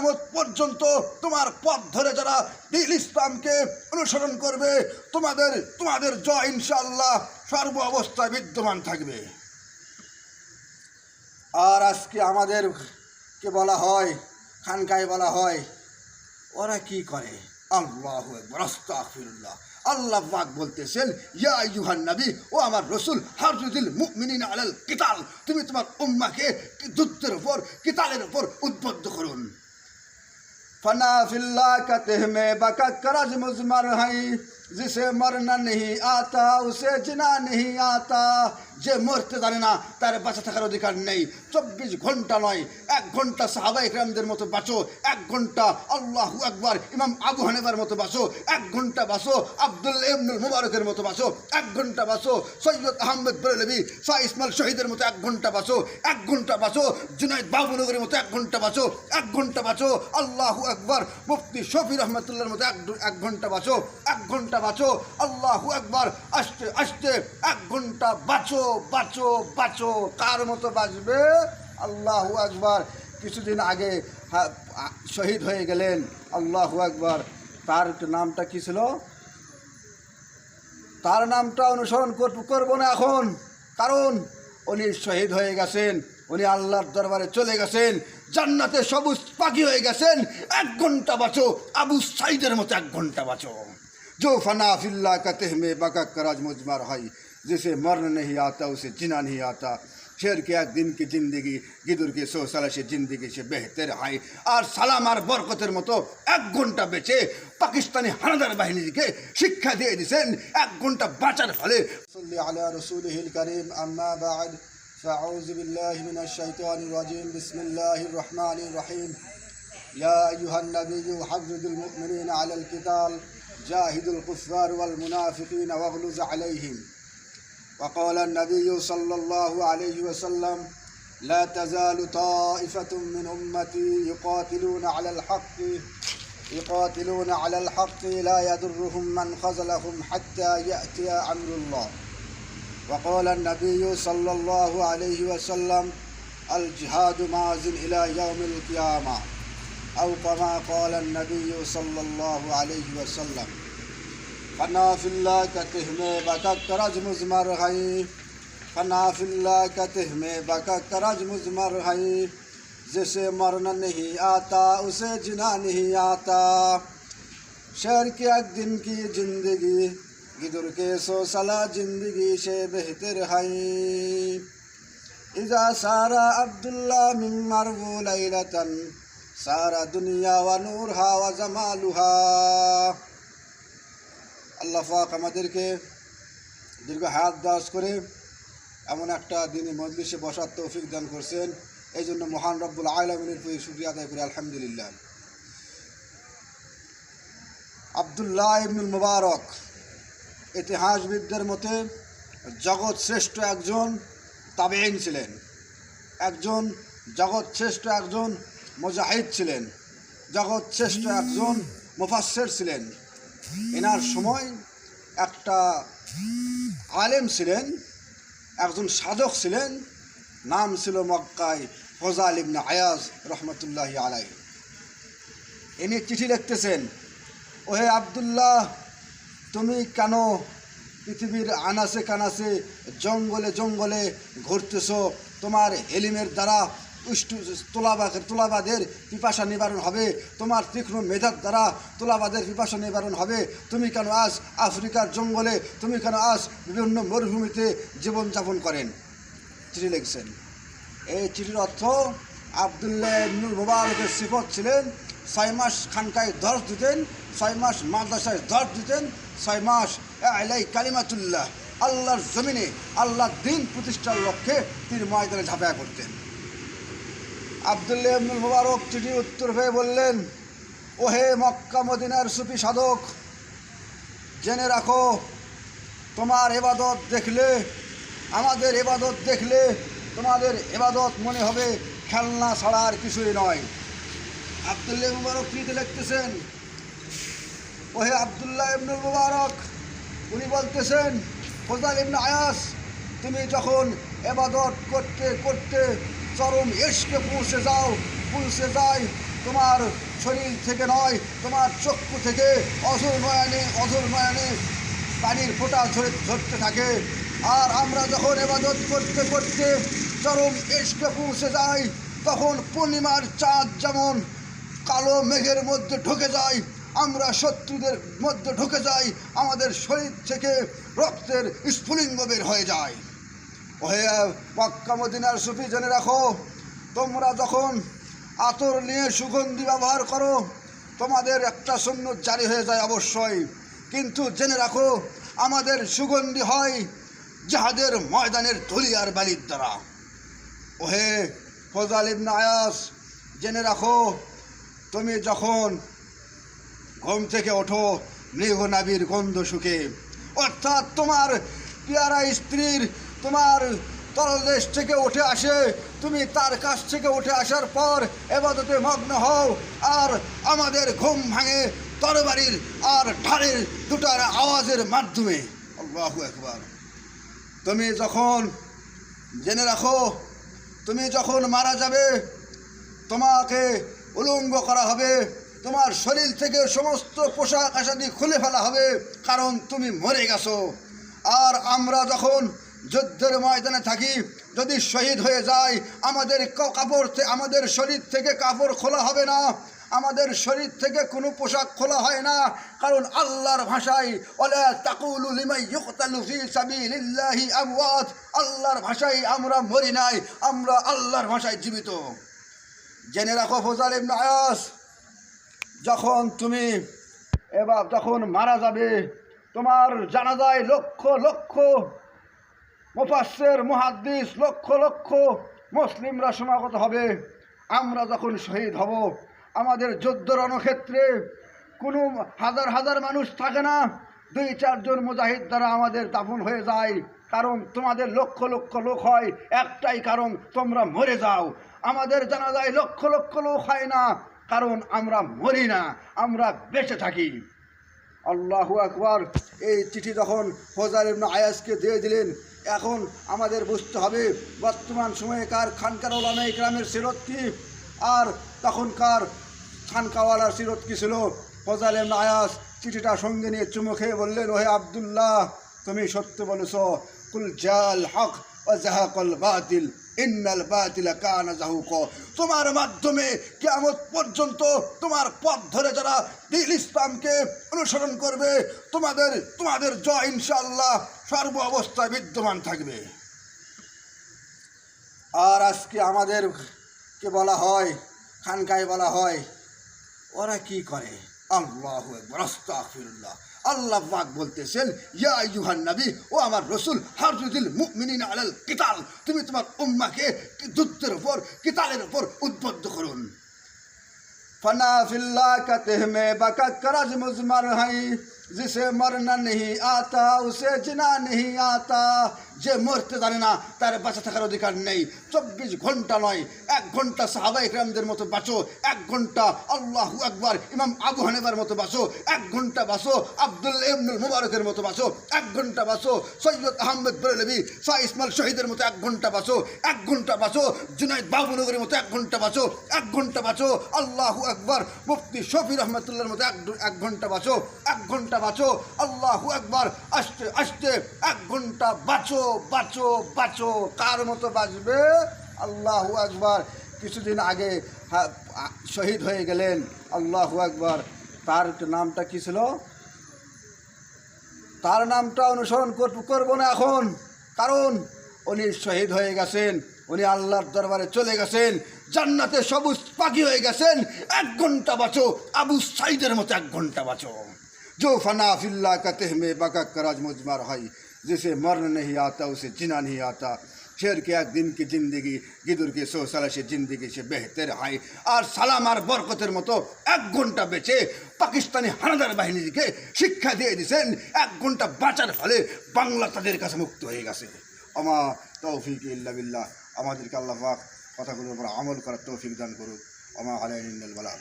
কিয়ামত পর্যন্ত তোমার পথ ধরে যারা দ্বীন ইসলামকে অনুসরণ করবে তোমাদের জয় ইনশাআল্লাহ সর্ব অবস্থায় বিদ্যমান থাকবে। আর আজকে আমাদেরকে বলা হয়, খানকায় বলা হয়, ওরা কি করে? আল্লাহু আকবার, আস্তাগফিরুল্লাহ। আল্লাহ পাক বলতেছেন, ইয়া আইয়ুহান নবী, ও আমার রাসূল, হারজুল মুমিনিনা আলাল কিতাল, তুমি তোমার উম্মাহকে যুদ্ধের উপর, কিতালের উপর উদ্বুদ্ধ করুন। फना फिल्ला कहते में बका करज मुजमर है, जिसे मरना नहीं आता उसे जिना नहीं आता। যে মরতে জানে না তার বাঁচা থাকার অধিকার নেই। 24 ঘন্টা নয়, 1 ঘন্টা সাহাবায়ে কেরামদের মতো বাঁচো, 1 ঘন্টা আল্লাহু আকবার ইমাম আবু হানিফার মতো বাঁচো, 1 ঘন্টা বাঁচো আব্দুল্লাহ ইবনুল মুবারকের মতো বাঁচো, 1 ঘন্টা বাঁচো সৈয়দ আহমদ বেরেলভী, শাহ ইসমাইল শহীদের মতো 1 ঘন্টা বাঁচো, 1 ঘন্টা বাঁচো জুনাইদ বাবুনগরের মতো 1 ঘন্টা বাঁচো, 1 ঘন্টা বাঁচো আল্লাহু আকবার মুফতি শফি রহমাতুল্লাহর মতো 1 ঘন্টা বাঁচো, 1 ঘন্টা বাঁচো আল্লাহু আকবার আস্তে আস্তে 1 ঘন্টা বাঁচো বাঁচো বাঁচো। কার মতো বাঁচবে? আল্লাহু আকবার। কিছুদিন আগে শহীদ হয়ে গেলেন, আল্লাহু আকবার। তার নামটা কি ছিল? তার নামটা অনুসরণ করব না এখন, কারণ উনি শহীদ হয়ে গেছেন, উনি আল্লাহর দরবারে চলে গেছেন, জান্নাতে সবুজ পাখি হয়ে গেছেন। 1 ঘন্টা বাঁচো আবু সাইদের মতো 1 ঘন্টা বাঁচো। जो फना फिल्ला कहते में बका कराज मुजमर है, जिसे मरना नहीं आता उसे जीना नहीं आता। शेर के 1 दिन की जिंदगी गिदुर के 100 साल से जिंदगी से बेहतर है। और सालाम और बरकतेर मतो 1 घंटा बेचे पाकिस्तानी हानादार बाहिनीके शिक्षा दिए दिয়েছেন 1 ঘন্টা বাঁচার ফলে। सल्ली अला रसूलिहिल करीम, अम्मा बाद, फ़अऊज़ु बिल्लाहि मिनश शैतानिर रजीम, बिस्मिल्लाहिर रहमानिर रहीम। या अय्युहन नबिय्यु हर्रिजुल मुमिनीना अलल किताल, जाहिदुल कुफ़्फ़ार वल मुनाफ़िक़ीन वग़्लुज़ अलैहिम। वक़ाल नबी सल्लल्लाहु अलैहि वसल्लम, ला तज़ालु ताइफ़तुम मिन उम्मती युक़ातिलूना अलल हक़्क़ि ला यदुर्रुहुम मन ख़ज़लहुम हत्ता यअतिया अम्रुल्लाह। वक़ाल नबी सल्लल्लाहु अलैहि वसल्लम, अल जिहादु माज़िन इला यौमिल क़ियामा। औ कमा क़ाल नबी सल्लल्लाहु अलैहि वसल्लम। फना फिल्ला कहते में बका करज मुजमर है, फना फिल्ला कहते में बका करज मुजमर है, जिसे मरना नहीं आता उसे जिना नहीं आता। शेर के 1 दिन की जिंदगी गिदुर के 100 साल जिंदगी से बेहतर है। इज़ा सारा अब्दुल्लाह मिन मरवू लैलतन सारा दुनिया व नूरहा व जमालुहा। আল্লাহ পাক আমাদেরকে দীর্ঘ হায়াত দাস করে এমন একটা দিনে মজলিসে বসার তৌফিক দান করছেন, এই জন্য মহান রব্বুল আলামিনের প্রতি শুকরিয়া আদায় করি আলহামদুলিল্লাহ। আব্দুল্লাহ ইবনুল মুবারক ইতিহাসবিদদের মতে জগৎ শ্রেষ্ঠ একজন তাবেঈন ছিলেন, একজন জগৎ শ্রেষ্ঠ একজন মুজাহিদ ছিলেন, জগৎ শ্রেষ্ঠ একজন মুফাসসির ছিলেন। এনার সময় একটা আলেম ছিলেন, একজন সাধক ছিলেন, নাম ছিল মক্কায় ফজাল ইবনে আয়াজ রহমতুল্লাহি আলাইহি। ইনি চিঠি লিখতেছেন, ওহে আব্দুল্লাহ, তুমি কেন পৃথিবীর আনাচে কানাচে জঙ্গলে জঙ্গলে ঘুরতেছো? তোমার এলিমের দ্বারা তোলাবাদের পিপাসা নিবারণ হবে, তোমার তীক্ষ্ণ মেধার দ্বারা তোলাবাদের পিপাসা নিবারণ হবে। তুমি কেন আজ আফ্রিকার জঙ্গলে, তুমি কেন আজ বিভিন্ন মরুভূমিতে জীবনযাপন করেন? চিঠি লিখছেন। এই চিঠির অর্থ, আব্দুল্লাহ ইবনুল মুবারকের সিফত ছিলেন 6 মাস খানকায় দর্স দিতেন, 6 মাস মাদ্রাসায় দর্স দিতেন, 6 মাস আলাই কালিমাতুল্লাহ, আল্লাহর জমিনে আল্লাহর দ্বীন প্রতিষ্ঠার লক্ষ্যে তিনি ময়দানে ঝাঁপায়া করতেন। আব্দুল্লাহ ইবনুল মুবারক চিঠি উত্তর হয়ে বললেন, ওহে মক্কা মদিনার সুফি সাধক, জেনে রাখো, তোমার ইবাদত দেখলে, আমাদের ইবাদত দেখলে তোমাদের ইবাদত মনে হবে খেলনা ছাড়া আর কিছুই নয়। আব্দুল্লাহ মুবারক চিঠিতে লিখতেছেন, ওহে আব্দুল্লাহ ইবনুল মুবারক, উনি বলতেছেন, ফজল ইবনে আয়াস, তুমি যখন ইবাদত করতে করতে চরম ইশকে পৌঁছে যায়, তোমার শরীর থেকে নয়, তোমার চক্ষু থেকে অঝোর নয়নে পানির ফোঁটা ঝরতে থাকে। আর আমরা যখন ইবাদত করতে করতে চরম ইশকে পৌঁছে যাই, তখন পূর্ণিমার চাঁদ যেমন কালো মেঘের মধ্যে ঢুকে যায়, আমরা শত্রুদের মধ্যে ঢুকে যাই, আমাদের শরীর থেকে রক্তের স্ফুলিঙ্গ বের হয়ে যায়। ওহে মক্কা মদিনার সুফি, জেনে রাখো, তোমরা যখন আতর নিয়ে সুগন্ধি ব্যবহার করো, তোমাদের একটা সুন্নত জারি হয়ে যায় অবশ্যই, কিন্তু জেনে রাখো আমাদের সুগন্ধি হয় জিহাদের ময়দানের ধুলি আর বালির দ্বারা। ওহে ফজল ইবনে আয়াস, জেনে রাখো, তুমি যখন ঘুম থেকে ওঠো মৃগ নাবির গন্ধ শুকে, অর্থাৎ তোমার পেয়ারা স্ত্রীর তোমার তলদেশ থেকে উঠে আসে, তুমি তার কাছ থেকে উঠে আসার পর ইবাদতে মগ্ন হও, আর আমাদের ঘুম ভাঙে তরবারির আর ঢালের দুটার আওয়াজের মাধ্যমে। আল্লাহু আকবার। তুমি যখন, জেনে রাখো, তুমি যখন মারা যাবে, তোমাকে উলঙ্গ করা হবে, তোমার শরীর থেকে সমস্ত পোশাক আশাদি খুলে ফেলা হবে, কারণ তুমি মরে গেছো। আর আমরা যখন যুদ্ধের ময়দানে থাকি, যদি শহীদ হয়ে যায়, আমাদের শরীর থেকে কাপড় খোলা হবে না, আমাদের শরীর থেকে কোনো পোশাক খোলা হয় না, কারণ আল্লাহর ভাষায় ওয়ালা তাকুলু লিমান ইউকতালু ফি সাবিলিল্লাহি আমওয়াত, আল্লাহর ভাষায় আমরা মরি নাই, আমরা আল্লাহর ভাষায় জীবিত। জেনে রাখো ফজল ইবনে আয়াস, যখন মারা যাবে, তোমার জানাজায় লক্ষ লক্ষ মুফাসসির মুহাদ্দিস, লক্ষ লক্ষ মুসলিমরা সমাগত হবে। আমরা যখন শহীদ হব, আমাদের যুদ্ধ রণক্ষেত্রে কোনো হাজার হাজার মানুষ থাকে না, 2-4 জন মুজাহিদ দ্বারা আমাদের দাফন হয়ে যায়, কারণ তোমাদের লক্ষ লক্ষ লোক হয়, একটাই কারণ, তোমরা মরে যাও। আমাদের জানাজায় লক্ষ লক্ষ লোক হয় না, কারণ আমরা মরি না, আমরা বেঁচে থাকি। আল্লাহু আকবার। এই চিঠি যখন ফজল ইবনে আয়াসকে দিয়ে দিলেন, এখন আমাদের বুঝতে হবে বর্তমান সময়কার খানকার উলামায়ে ইকরামের সিরত কি, আর তখনকার খানকাওয়ালার সিরত কি ছিল। ফজল ইবনে আয়াস চিঠিটা সঙ্গে নিয়ে চুমু খেয়ে বললেন, ওহে আব্দুল্লাহ, তুমি সত্য বলেছ, কুল জাল হক ওয়া যাহাকাল বাতিল ইন্নাল বাতিলা কানা যাহুকা। তোমার মাধ্যমে কিয়ামত পর্যন্ত তোমার পথ ধরে যারা দ্বীন ইসলামকে অনুসরণ করবে, তোমাদের জয় ইনশাআল্লাহ সর্ব অবস্থায় বিদ্যমান থাকবে। আর আজকে আমাদেরকে বলা হয়, খানকায় বলা হয়, ওরা কি করে? আল্লাহু আকবার, আস্তাগফিরুল্লাহ। আল্লাহ পাক বলতেছেন, ইয়া আইয়ুহান নবী, ও আমার রাসূল, হারজুল মুমিনিনা আলাল কিতাল, তুমি তোমার উম্মাহকে যুদ্ধের উপর, কিতালের উপর উদ্বুদ্ধ করুন। फना फिल्ला कहते में बका करज मुजमर है, जिसे मरना नहीं आता उसे जिना नहीं आता। যে মরতে জানে না তার বাঁচা থাকার অধিকার নেই। 24 ঘন্টা নয়, 1 ঘন্টা সাহাবায়ে কেরামদের মতো বাঁচো, 1 ঘন্টা আল্লাহু আকবার ইমাম আবু হানিফার মতো বাঁচো, 1 ঘন্টা বাঁচো আব্দুল্লাহ ইবনুল মুবারকের মতো বাঁচো, 1 ঘন্টা বাঁচো সৈয়দ আহমদ বেরেলভি, শাহ ইসমাইল শহীদের মতো 1 ঘন্টা বাঁচো, 1 ঘন্টা বাঁচো জুনাইদ বাবুনগরের মতো 1 ঘন্টা বাঁচো, 1 ঘন্টা বাঁচো আল্লাহু আকবার মুফতি শফি রহমাতুল্লাহর মতো 1 ঘন্টা বাঁচো, 1 ঘন্টা বাঁচো আল্লাহু আকবার আস্তে আস্তে 1 ঘন্টা বাঁচো বাঁচো বাঁচো। কার মতো বাঁচবে? আল্লাহু আকবার। কিছুদিন আগে শহীদ হয়ে গেলেন, আল্লাহু আকবার। তার নামটা কি ছিল? তার নামটা অনুসরণ করব না এখন, কারণ উনি শহীদ হয়ে গেছেন, উনি আল্লাহর দরবারে চলে গেছেন, জান্নাতে সবুজ পাখি হয়ে গেছেন। 1 ঘন্টা বাঁচো আবু সাইদের মতো, 1 ঘন্টা বাঁচো। जो फना फिल्ला कहते में बका कराज मुजमर है, जिसे मरना नहीं आता उसे जीना नहीं आता। शेर के 1 दिन की जिंदगी गिदुर के 100 साल से जिंदगी से बेहतर है। और सालाम और बरकतेर मतो 1 घंटा बेचे पाकिस्तानी हानादार বাহিনীকে শিক্ষা দিয়ে দিয়েছেন। 1 ঘন্টা বাঁচার ফলে বাংলা তাদের কাছে মুক্ত হয়ে গেছে। আমা তৌফিক ইল্লা বিল্লাহ। আমাদেরকে আল্লাহ পাক কথাগুলোর উপর আমল করার তৌফিক দান করুন। আমা আলাইহিল বালাগ।